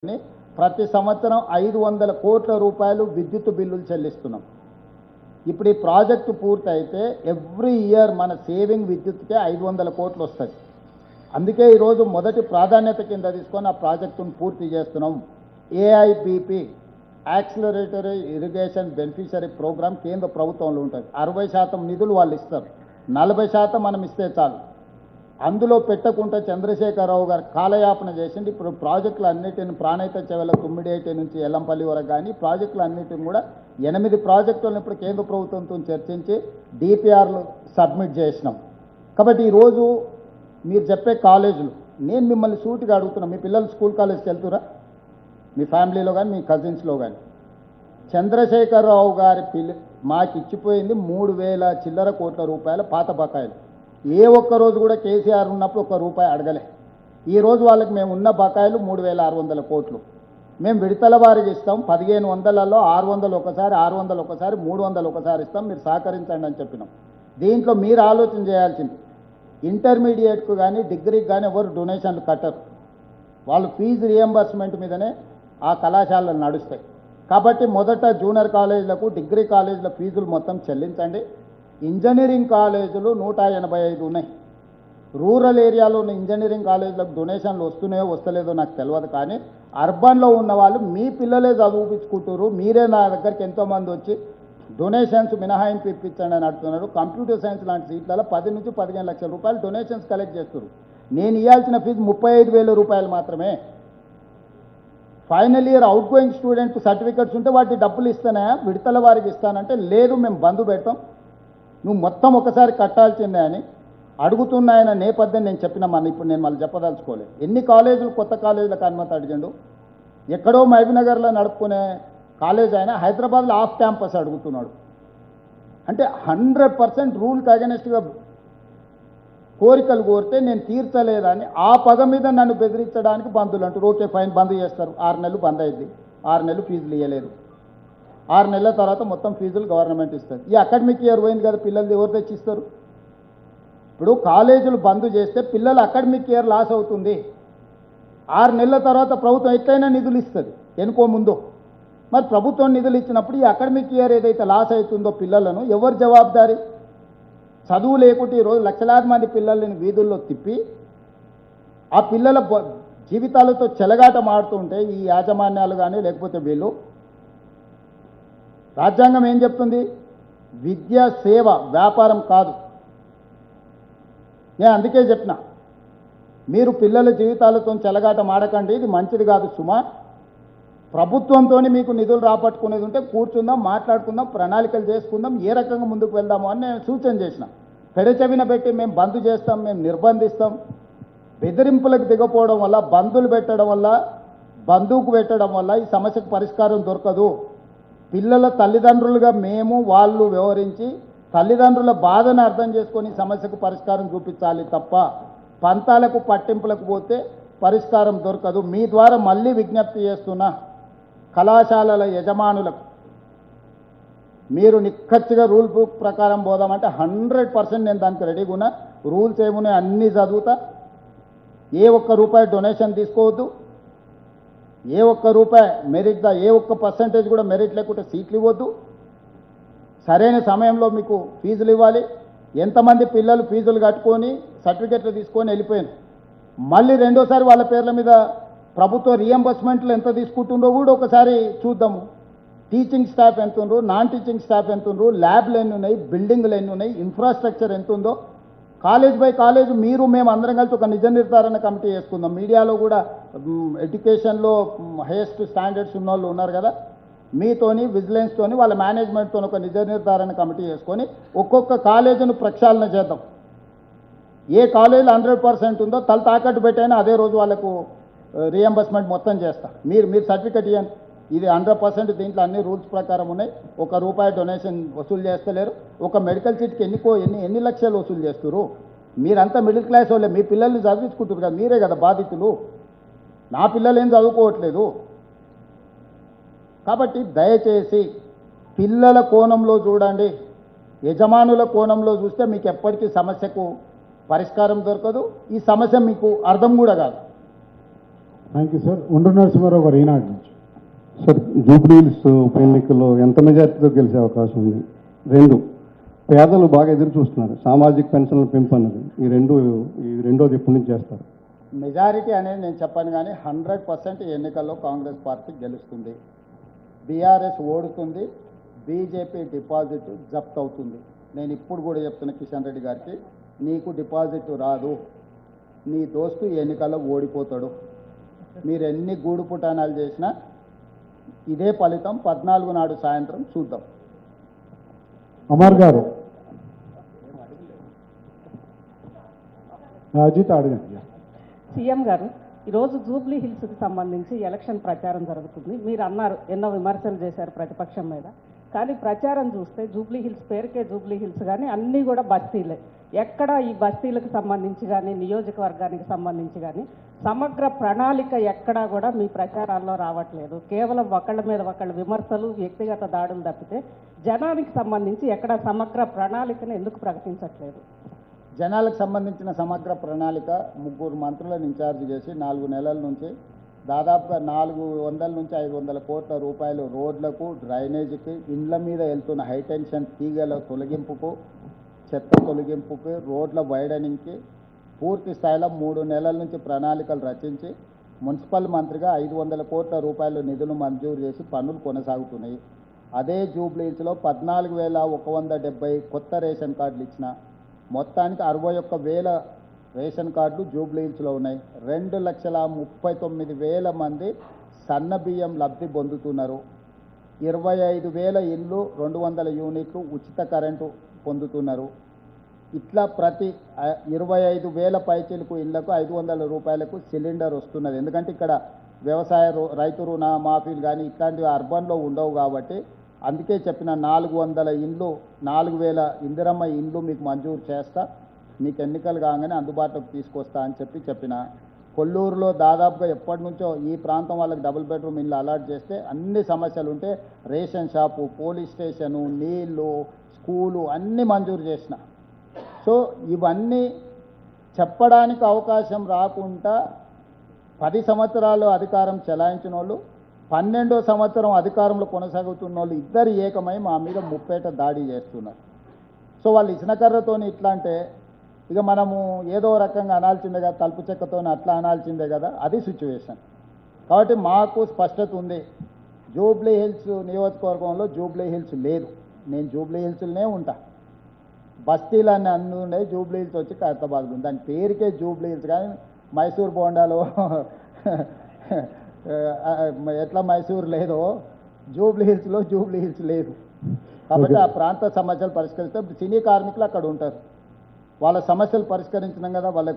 ప్రతి సంవత్సరం 500 కోట్ల రూపాయలు విద్యుత్ బిల్లులు చెల్లిస్తున్నాం. ఇప్పుడు ఈ ప్రాజెక్టు పూర్తయితే ఎవ్రీ ఇయర్ మన సేవింగ్ విద్యుత్కే 500 కోట్లు వస్తుంది. అందుకే ఈరోజు మొదటి ప్రాధాన్యత కింద తీసుకొని ఆ ప్రాజెక్టును పూర్తి చేస్తున్నాం. ఏఐబిపి యాక్సిలరేటరీ ఇరిగేషన్ బెనిఫిషరీ ప్రోగ్రామ్ కేంద్ర ప్రభుత్వంలో ఉంటుంది. 60% నిధులు వాళ్ళు ఇస్తారు, 40% మనం ఇస్తే చాలు. అందులో పెట్టకుండా చంద్రశేఖరరావు గారు కాలయాపన చేసింది. ఇప్పుడు ప్రాజెక్టులు అన్నిటిని ప్రాణహిత చెవెల తుమ్మిడిఐటి నుంచి ఎల్లంపల్లి వరకు కానీ ప్రాజెక్టులు అన్నిటిని కూడా 8 ప్రాజెక్టులను ఇప్పుడు కేంద్ర ప్రభుత్వంతో చర్చించి డిపిఆర్లు సబ్మిట్ చేసినాం. కాబట్టి ఈరోజు మీరు చెప్పే కాలేజీలు నేను మిమ్మల్ని సూటిగా అడుగుతున్నాను, మీ పిల్లలు స్కూల్ కాలేజ్కి వెళ్తురా? మీ ఫ్యామిలీలో కానీ మీ కజిన్స్లో కానీ చంద్రశేఖరరావు గారి మాకు ఇచ్చిపోయింది 3000 చిల్లర కోట్ల రూపాయల పాత బకాయిలు. ఏ ఒక్క రోజు కూడా కేసీఆర్ ఉన్నప్పుడు ఒక్క రూపాయి అడగలే. ఈరోజు వాళ్ళకి మేము ఉన్న బకాయిలు 3600 కోట్లు. మేము విడతల వారికి ఇస్తాం. 1500లలో 600 ఒకసారి, 600 ఒకసారి, 300 ఒకసారి ఇస్తాం, మీరు సహకరించండి అని చెప్పినాం. దీంట్లో మీరు ఆలోచన చేయాల్సింది, ఇంటర్మీడియట్కు కానీ డిగ్రీకి కానీ ఎవరు డొనేషన్లు కట్టరు. వాళ్ళు ఫీజు రియంబర్స్మెంట్ మీదనే ఆ కళాశాలలు నడుస్తాయి. కాబట్టి మొదట జూనియర్ కాలేజీలకు డిగ్రీ కాలేజీల ఫీజులు మొత్తం చెల్లించండి. ఇంజనీరింగ్ కాలేజీలు 185 ఉన్నాయి. రూరల్ ఏరియాలో ఉన్న ఇంజనీరింగ్ కాలేజీలకు డొనేషన్లు వస్తున్నాయో వస్తలేదో నాకు తెలియదు, కానీ అర్బన్లో ఉన్న వాళ్ళు మీ పిల్లలే చదివించుకుంటారు. మీరే నా దగ్గరికి ఎంతోమంది వచ్చి డొనేషన్స్ మినహాయింపు ఇప్పించండి అని అడుగుతున్నారు. కంప్యూటర్ సైన్స్ లాంటి సీట్లలో 10 నుంచి 15 లక్షల రూపాయలు డొనేషన్స్ కలెక్ట్ చేస్తారు. నేను ఇవ్వాల్సిన ఫీజు 35,000 రూపాయలు మాత్రమే. Final year out going student certificates ఉంటే వాటి డబ్బులు ఇస్తానా, విడతల వారికి ఇస్తానంటే లేదు, మేము బంద్ పెడతాం, నువ్వు మొత్తం ఒకసారి కట్టాల్సిందే అని అడుగుతున్నాయన్న నేపథ్యం నేను చెప్పిన ఇప్పుడు నేను మళ్ళీ చెప్పదలుచుకోలేదు. ఎన్ని కాలేజీలు కొత్త కాలేజీలకు అనుమతి అడిగిండు. ఎక్కడో మహబూబ్నగర్లో నడుపుకునే కాలేజ్ అయినా హైదరాబాద్లో ఆఫ్ క్యాంపస్ అడుగుతున్నాడు. అంటే 100% రూల్కి అగెనెస్ట్గా కోరికలు కోరితే నేను తీర్చలేదని ఆ పదం మీద నన్ను బెదిరించడానికి బంధువులు అంటారు. ఓకే ఫైన్, బంద్ చేస్తారు. 6 నెలలు బంద్ అయింది, 6 నెలలు ఫీజులు ఇవ్వలేదు. 6 నెలల తర్వాత మొత్తం ఫీజులు గవర్నమెంట్ ఇస్తుంది. ఈ అకాడమిక్ ఇయర్ పోయింది కదా, పిల్లలు ఎవరు తెచ్చిస్తారు? ఇప్పుడు కాలేజీలు బంద్ చేస్తే పిల్లల అకాడమిక్ ఇయర్ లాస్ అవుతుంది. 6 నెలల తర్వాత ప్రభుత్వం ఎట్లయినా నిధులు ఇస్తుంది, ఎనుకో ముందు. మరి ప్రభుత్వం నిధులు ఇచ్చినప్పుడు ఈ అకాడమిక్ ఇయర్ ఏదైతే లాస్ అవుతుందో పిల్లలను ఎవరు జవాబుదారీ? చదువు లేకుంటే ఈరోజు లక్షలాది మంది పిల్లల్ని వీధుల్లో తిప్పి ఆ పిల్లల జీవితాలతో చెలగాట మాడుతుంటే ఈ యాజమాన్యాలు కానీ లేకపోతే వీళ్ళు, రాజ్యాంగం ఏం చెప్తుంది? విద్య సేవ, వ్యాపారం కాదు. నేను అందుకే చెప్పిన, మీరు పిల్లల జీవితాలతో చెలగాట మాడకండి, ఇది మంచిది కాదు సుమా. ప్రభుత్వంతో మీకు నిధులు రాబట్టుకునేది ఉంటే కూర్చుందాం, మాట్లాడుకుందాం, ప్రణాళికలు చేసుకుందాం, ఏ రకంగా ముందుకు వెళ్దాము అని నేను సూచన చేసిన. పెడచెవిన పెట్టి మేము బంద్ చేస్తాం, మేము నిర్బంధిస్తాం, బెదిరింపులకు దిగపోవడం వల్ల, బంధులు పెట్టడం వల్ల, బంధువుకు పెట్టడం వల్ల ఈ సమస్యకు పరిష్కారం దొరకదు. పిల్లల తల్లిదండ్రులుగా మేము వాళ్ళు వ్యవహరించి తల్లిదండ్రుల బాధను అర్థం చేసుకొని సమస్యకు పరిష్కారం చూపించాలి తప్ప పంతాలకు పట్టింపులకు పోతే పరిష్కారం దొరకదు. మీ ద్వారా మళ్ళీ విజ్ఞప్తి చేస్తున్నా, కళాశాలల యజమానులకు మీరు నిక్కచ్చిగా రూల్ బుక్ ప్రకారం పోదామంటే 100% నేను దానికి రెడీగా ఉన్నా. రూల్స్ ఏమున్నాయి అన్నీ చదువుతా. ఏ ఒక్క రూపాయి డొనేషన్ తీసుకోవద్దు, ఏ ఒక్క రూపాయి మెరిట్ ఏ ఒక్క పర్సంటేజ్ కూడా మెరిట్ లేకుంటే సీట్లు ఇవ్వద్దు. సరైన సమయంలో మీకు ఫీజులు ఇవ్వాలి. ఎంతమంది పిల్లలు ఫీజులు కట్టుకొని సర్టిఫికెట్లు తీసుకొని వెళ్ళిపోయారు, మళ్ళీ రెండోసారి వాళ్ళ పేర్ల మీద ప్రభుత్వ రియంబర్స్మెంట్లు ఎంత తీసుకుంటుందో కూడా ఒకసారి చూద్దాము. టీచింగ్ స్టాఫ్ ఎంత ఉందో, నాన్ టీచింగ్ స్టాఫ్ ఎంత ఉందో, ల్యాబ్లు ఎన్ని ఉన్నాయి, బిల్డింగ్లు ఎన్ని ఉన్నాయి, ఇన్ఫ్రాస్ట్రక్చర్ ఎంత ఉందో, కాలేజ్ బై కాలేజ్ మీరు మేము అందరం కలిసి ఒక నిజ నిర్ధారణ కమిటీ చేసుకుందాం. మీడియాలో కూడా ఎడ్యుకేషన్లో హైయెస్ట్ స్టాండర్డ్స్ ఉన్న వాళ్ళు ఉన్నారు కదా, మీతోని విజిలెన్స్తోని వాళ్ళ మేనేజ్మెంట్తో ఒక నిజ నిర్ధారణ కమిటీ చేసుకొని ఒక్కొక్క కాలేజీను ప్రక్షాళన చేద్దాం. ఏ కాలేజీలో 100% ఉందో తల తాకట్టు పెట్టైనా అదే రోజు వాళ్ళకు రియంబర్స్మెంట్ మొత్తం చేస్తా. మీరు సర్టిఫికెట్ ఇవ్వండి, ఇది 100%, దీంట్లో అన్ని రూల్స్ ప్రకారం ఉన్నాయి, ₹1 డొనేషన్ వసూలు చేస్తలేరు. ఒక మెడికల్ సీట్కి ఎన్ని లక్షలు వసూలు చేస్తారు? మీరంతా మిడిల్ క్లాస్ వాళ్ళే, మీ పిల్లల్ని చదివించుకుంటారు కదా, మీరే కదా బాధితులు. నా పిల్లలు ఏం చదువుకోవట్లేదు. కాబట్టి దయచేసి పిల్లల కోణంలో చూడండి, యజమానుల కోణంలో చూస్తే మీకు ఎప్పటికీ సమస్యకు పరిష్కారం దొరకదు. ఈ సమస్య మీకు అర్థం కూడా కాదు. Thank you sir. Undru Narasimharao గారు ఈనాడు నుంచి. సార్, జూబ్లీ హిల్స్ ఉప ఎన్నికల్లో ఎంత మెజార్టీతో గెలిచే అవకాశం ఉంది? రెండు, పేదలు బాగా ఎదురు చూస్తున్నారు, సామాజిక పెన్షన్ల పెంపు అన్నది. ఈ రెండోది ఎప్పటి నుంచి చేస్తారు? మెజారిటీ అనేది నేను చెప్పాను, కానీ 100% ఎన్నికల్లో కాంగ్రెస్ పార్టీ గెలుస్తుంది. బీఆర్ఎస్ ఓడుతుంది, బీజేపీ డిపాజిట్ జప్త్ అవుతుంది. నేను ఇప్పుడు కూడా చెప్తున్న కిషన్ రెడ్డి గారికి, నీకు డిపాజిట్ రాదు, నీ దోస్తు ఈ ఎన్నికల్లో ఓడిపోతాడు. మీరు ఎన్ని గూడు పుటానాలు చేసినా ఇదే ఫలితం 14 నాడు సాయంత్రం చూద్దాం. అమర్ గారు, అజిత్ అడగండి. సీఎం గారు, ఈరోజు జూబ్లీ హిల్స్కి సంబంధించి ఎలక్షన్ ప్రచారం జరుగుతుంది. మీరు అన్నారు ఎన్నో విమర్శలు చేశారు ప్రతిపక్షం మీద, కానీ ప్రచారం చూస్తే జూబ్లీ హిల్స్ పేరుకే జూబ్లీ హిల్స్, కానీ అన్నీ కూడా బస్తీలే. ఎక్కడ ఈ బస్తీలకు సంబంధించి కానీ నియోజకవర్గానికి సంబంధించి కానీ సమగ్ర ప్రణాళిక ఎక్కడా కూడా మీ ప్రచారాల్లో రావట్లేదు. కేవలం ఒకళ్ళ మీద ఒకళ్ళ విమర్శలు, వ్యక్తిగత దాడులు తప్పితే జనానికి సంబంధించి ఎక్కడ సమగ్ర ప్రణాళికను ఎందుకు ప్రకటించట్లేదు? జనాలకు సంబంధించిన సమగ్ర ప్రణాళిక 3 మంత్రులను ఇన్ఛార్జ్ చేసి 4 నెలల నుంచి దాదాపుగా 400 నుంచి 500 కోట్ల రూపాయలు రోడ్లకు, డ్రైనేజీకి, ఇండ్ల మీద వెళ్తున్న హైటెన్షన్ తీగల తొలగింపుకు, చెత్త తొలగింపుకి, రోడ్ల వైడనింగ్కి పూర్తి స్థాయిలో 3 నెలల నుంచి ప్రణాళికలు రచించి మున్సిపల్ మంత్రిగా 500 కోట్ల రూపాయలు నిధులు మంజూరు చేసి పనులు కొనసాగుతున్నాయి. అదే జూబ్లీ హిల్స్లో 14,170 కొత్త రేషన్ కార్డులు ఇచ్చిన, మొత్తానికి 61,000 రేషన్ కార్డులు జూబ్లీ హిల్స్లో ఉన్నాయి. 2,39,000 మంది సన్న బియ్యం లబ్ధి పొందుతున్నారు. 25,000 ఇళ్ళు, 200 యూనిట్లు ఉచిత కరెంటు పొందుతున్నారు. ఇట్లా ప్రతి 25,000 పైచీలకు ఇళ్లకు 500 రూపాయలకు సిలిండర్ వస్తున్నది. ఎందుకంటే ఇక్కడ వ్యవసాయ రైతు రుణ మాఫీలు కానీ ఇట్లాంటివి అర్బన్లో ఉండవు కాబట్టి, అందుకే చెప్పిన 400 ఇండ్లు, 4,000 ఇందిరమ్మ ఇండ్లు మీకు మంజూరు చేస్తా, మీకు ఎన్నికలు కాగానే అందుబాటులోకి తీసుకొస్తా అని చెప్పిన. కొల్లూరులో దాదాపుగా ఎప్పటి నుంచో ఈ ప్రాంతం వాళ్ళకి డబుల్ బెడ్రూమ్ ఇల్లు అలాట్ చేస్తే అన్ని సమస్యలు ఉంటే రేషన్ షాపు, పోలీస్ స్టేషను, నీళ్లు, స్కూలు అన్నీ మంజూరు చేసిన. సో ఇవన్నీ చెప్పడానికి అవకాశం రాకుండా 10 సంవత్సరాలు అధికారం చెలాయించిన వాళ్ళు, 12వ సంవత్సరం అధికారంలో కొనసాగుతున్న వాళ్ళు ఇద్దరు ఏకమై మా మీద ముప్పేట దాడి చేస్తున్నారు. సో వాళ్ళు ఇచ్చిన కర్రతోని ఇట్లా అంటే ఇక మనము ఏదో రకంగా అనాల్సిందే కదా, తలుపు చెక్కతో అట్లా అనాల్సిందే కదా, అది సిచ్యువేషన్. కాబట్టి మాకు స్పష్టత ఉంది, జూబ్లీ హిల్స్ నియోజకవర్గంలో జూబ్లీ హిల్స్ లేదు. నేను జూబ్లీ హిల్స్లోనే ఉంటా. బస్తీలన్నీ అన్నీ ఉన్నాయి, జూబ్లీ హిల్స్ వచ్చి ఖైరతాబాద్ ఉంది. దాని పేరుకే జూబ్లీ హిల్స్, కానీ మైసూర్ బోండాలో ఎట్లా మైసూర్ లేదో జూబ్లీ హిల్స్లో జూబ్లీ హిల్స్ లేదు. కాబట్టి ఆ ప్రాంత సమస్యలు పరిష్కరిస్తే సినీ కార్మికులు అక్కడ ఉంటారు. వాళ్ళ సమస్యలు పరిష్కరించినాం కదా, వాళ్ళ